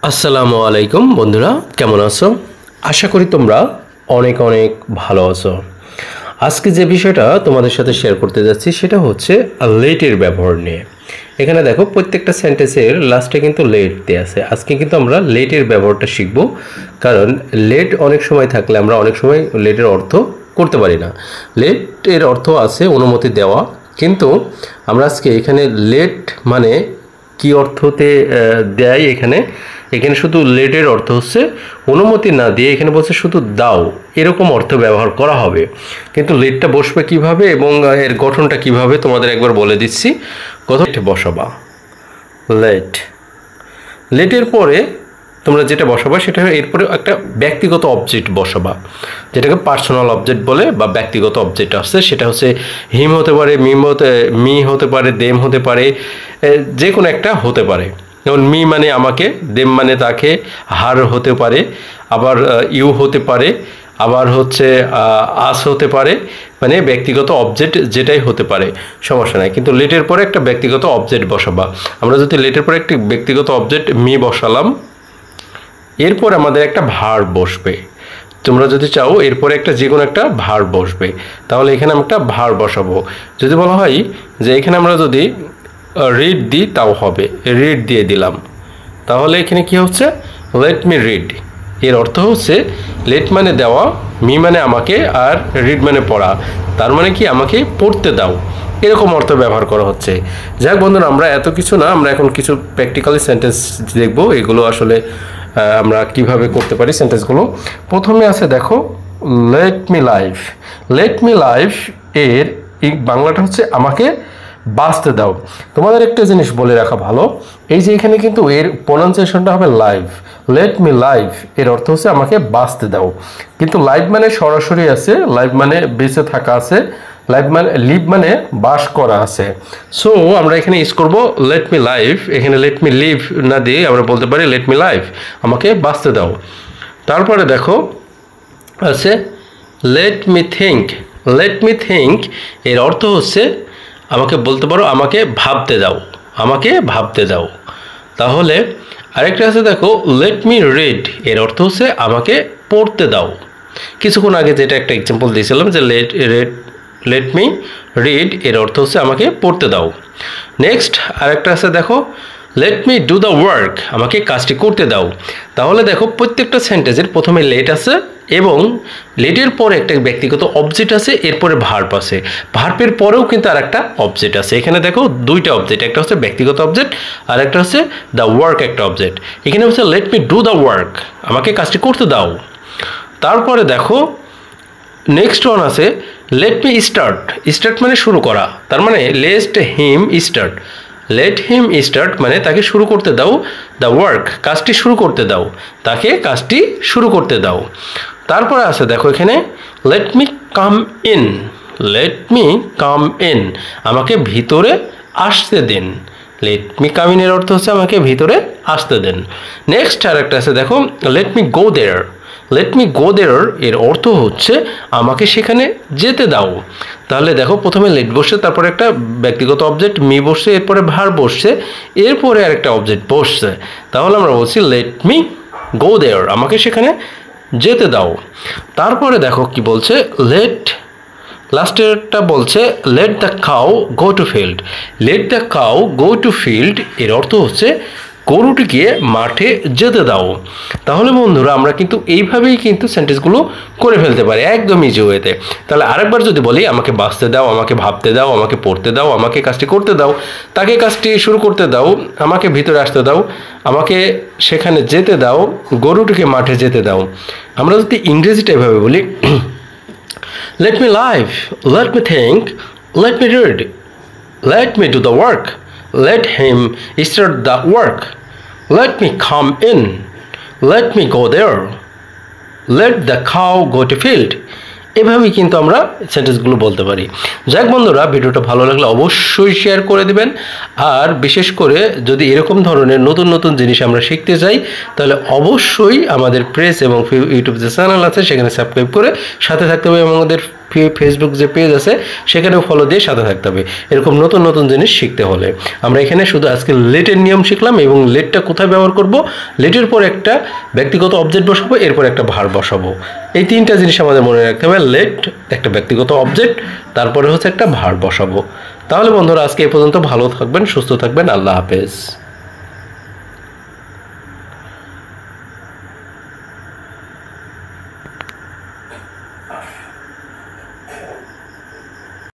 আসসালামু আলাইকুম বন্ধুরা, কেমন আছো? আশা করি তোমরা অনেক অনেক ভালো আছো। আজকে যে বিষয়টা তোমাদের সাথে শেয়ার করতে যাচ্ছি সেটা হচ্ছে লেটের ব্যবহার নিয়ে। এখানে দেখো প্রত্যেকটা সেন্টেন্সের লাস্টে কিন্তু লেট দেওয়া আছে। আজকে কিন্তু আমরা লেটের ব্যবহারটা শিখব, কারণ লেট অনেক সময় থাকলে আমরা অনেক সময় লেটের অর্থ করতে পারি না। লেটের অর্থ আছে অনুমতি দেওয়া, কিন্তু আমরা আজকে এখানে লেট মানে কি অর্থতে দেয়। এখানে শুধু লেটের অর্থ হচ্ছে অনুমতি না দিয়ে এখানে বলছে শুধু দাও, এরকম অর্থ ব্যবহার করা হবে। কিন্তু লেটটা বসবে কিভাবে এবং এর গঠনটা কিভাবে তোমাদের একবার বলে দিচ্ছি। কথা বসাবা লেট, লেটের পরে তোমরা যেটা বসাবা সেটা এরপরে একটা ব্যক্তিগত অবজেক্ট বসাবা, যেটাকে পার্সোনাল অবজেক্ট বলে বা ব্যক্তিগত অবজেক্ট আসছে। সেটা হচ্ছে হিম হতে পারে, মি হতে পারে, দেম হতে পারে, যে কোনো একটা হতে পারে। যেমন মি মানে আমাকে, দেম মানে তাকে, হার হতে পারে, আবার ইউ হতে পারে, আবার হচ্ছে আস হতে পারে। মানে ব্যক্তিগত অবজেক্ট যেটাই হতে পারে, সমস্যা নাই। কিন্তু লেটের পরে একটা ব্যক্তিগত অবজেক্ট বসাবা। আমরা যদি লেটের পরে একটি ব্যক্তিগত অবজেক্ট মি বসালাম, এরপর আমাদের একটা ভার্ব বসবে। তোমরা যদি চাও এরপরে একটা যে কোনো একটা ভার্ব বসবে, তাহলে এখানে আমি একটা ভার্ব বসাবো। যদি বলা হয় যে এখানে আমরা যদি রিড দিই তাও হবে, রিড দিয়ে দিলাম, তাহলে এখানে কি হচ্ছে লেট মি রিড। এর অর্থ হচ্ছে লেট মানে দেওয়া, মি মানে আমাকে, আর রিড মানে পড়া। তার মানে কি আমাকে পড়তে দাও, এরকম অর্থ ব্যবহার করা হচ্ছে। যাক বন্ধুরা, আমরা এত কিছু না, আমরা এখন কিছু প্র্যাকটিক্যালি সেন্টেন্স দেখব। এগুলো আসলে আমরা কিভাবে করতে পারি সেন্টেন্সগুলো। প্রথমে আছে দেখো let me live. Let me live এর বাংলাটা হচ্ছে আমাকে বাঁচতে দাও। তোমাদের একটা জিনিস বলে রাখা ভালো, এই যে এখানে কিন্তু এর প্রোনাউন্সিয়েশনটা হবে লাইভ। লেট মি লাইভ এর অর্থ হচ্ছে আমাকে বাঁচতে দাও, কিন্তু লাইভ মানে সরাসরি আছে, লাইভ মানে বেঁচে থাকা আছে, লাইভ মানে লিভ মানে বাস করা আছে। সো আমরা এখানে ইউজ করবো লেট মি লাইভ। এখানে লেট মি লিভ না দিয়ে আমরা বলতে পারি লেট মি লাইভ, আমাকে বাঁচতে দাও। তারপরে দেখো আছে let me think. Let me think এর অর্থ হচ্ছে আমাকে বলতে পারো আমাকে ভাবতে দাও, আমাকে ভাবতে দাও। তাহলে আরেকটা আছে দেখো লেট মি রিড, এর অর্থ হচ্ছে আমাকে পড়তে দাও। কিছুক্ষণ আগে যেটা একটা এক্সাম্পল দিয়েছিলাম যে লেট মি রিড এর অর্থ হচ্ছে আমাকে পড়তে দাও। নেক্সট আরেকটা আছে দেখো let me do the work, আমাকে কাজটি করতে দাও। তাহলে দেখো প্রত্যেকটা সেন্টেন্সের প্রথমে লেট আছে এবং লেটের পরে একটা ব্যক্তিগত অবজেক্ট আছে, এরপরে ভার্ব আছে, ভার্বের পরেও কিন্তু আর একটা অবজেক্ট আছে। এখানে দেখো দুইটা অবজেক্ট, একটা হচ্ছে ব্যক্তিগত অবজেক্ট আর একটা হচ্ছে দ্য ওয়ার্ক একটা অবজেক্ট। এখানে হচ্ছে let me do the work, আমাকে কাজটি করতে দাও। তারপরে দেখো নেক্সট ওয়ান আছে লেট মি স্টার্ট। স্টার্ট মানে শুরু করা, তার মানে let him start. Let him start মানে তাকে শুরু করতে দাও দ্য ওয়ার্ক, কাজটি শুরু করতে দাও, তাকে কাজটি শুরু করতে দাও। তারপরে আছে দেখো এখানে let me come in. Let me come in, আমাকে ভিতরে আসতে দিন। লেট মি কাম ইন এর অর্থ হচ্ছে আমাকে ভিতরে আসতে দেন। নেক্সট আরেকটা আছে দেখো লেট মি গো দেয়ার। লেট মি গো দেয়ার এর অর্থ হচ্ছে আমাকে সেখানে যেতে দাও। তাহলে দেখো প্রথমে লেট বসছে, তারপরে একটা ব্যক্তিগত অবজেক্ট মি বসছে, এরপরে ভার্ব বসছে, এরপরে আরেকটা অবজেক্ট বসছে। তাহলে আমরা বলছি লেট মি গো দেয়ার, আমাকে সেখানে যেতে দাও। তারপরে দেখো কি বলছে লাস্টেরটা বলছে let the cow go to field. Let the cow go to field এর অর্থ হচ্ছে গরুটিকে মাঠে যেতে দাও। তাহলে বন্ধুরা আমরা কিন্তু এইভাবেই কিন্তু সেন্টেন্সগুলো করে ফেলতে পারি একদম ইজি ওয়েতে। তাহলে আরেকবার যদি বলি আমাকে বাঁচতে দাও, আমাকে ভাবতে দাও, আমাকে পড়তে দাও, আমাকে কাজটি করতে দাও, তাকে কাজটি শুরু করতে দাও, আমাকে ভিতরে আসতে দাও, আমাকে সেখানে যেতে দাও, গরুটিকে মাঠে যেতে দাও। আমরা যদি ইংরেজিটা এভাবে বলি let me live, let me think, let me read, let me do the work, let him start the work, let me come in, let me go there, let the cow go to field. এভাবেই কিন্তু আমরা সেন্টেন্সগুলো বলতে পারি। যাক বন্ধুরা, ভিডিওটা ভালো লাগলে অবশ্যই শেয়ার করে দিবেন। আর বিশেষ করে যদি এরকম ধরনের নতুন নতুন জিনিস আমরা শিখতে চাই তাহলে অবশ্যই আমাদের প্রেস এবং ইউটিউব যে চ্যানেল আছে সেখানে সাবস্ক্রাইব করে সাথে থাকতে হবে এবং আমাদের ফেসবুক যে পেজ আছে সেখানেও ফলো দিয়ে সাথে থাকতে হবে এরকম নতুন নতুন জিনিস শিখতে হলে। আমরা এখানে শুধু আজকে লেটের নিয়ম শিখলাম এবং লেটটা কোথায় ব্যবহার করব, লেটের পর একটা ব্যক্তিগত অবজেক্ট বসাবো, এরপর একটা ভার্ব বসাবো। এই তিনটা জিনিস আমাদের মনে রাখতে হবে, লেট, একটা ব্যক্তিগত অবজেক্ট, তারপরে হচ্ছে একটা ভার্ব বসাবো। তাহলে বন্ধুরা আজকে এই পর্যন্ত, ভালো থাকবেন, সুস্থ থাকবেন, আল্লাহ হাফেজ।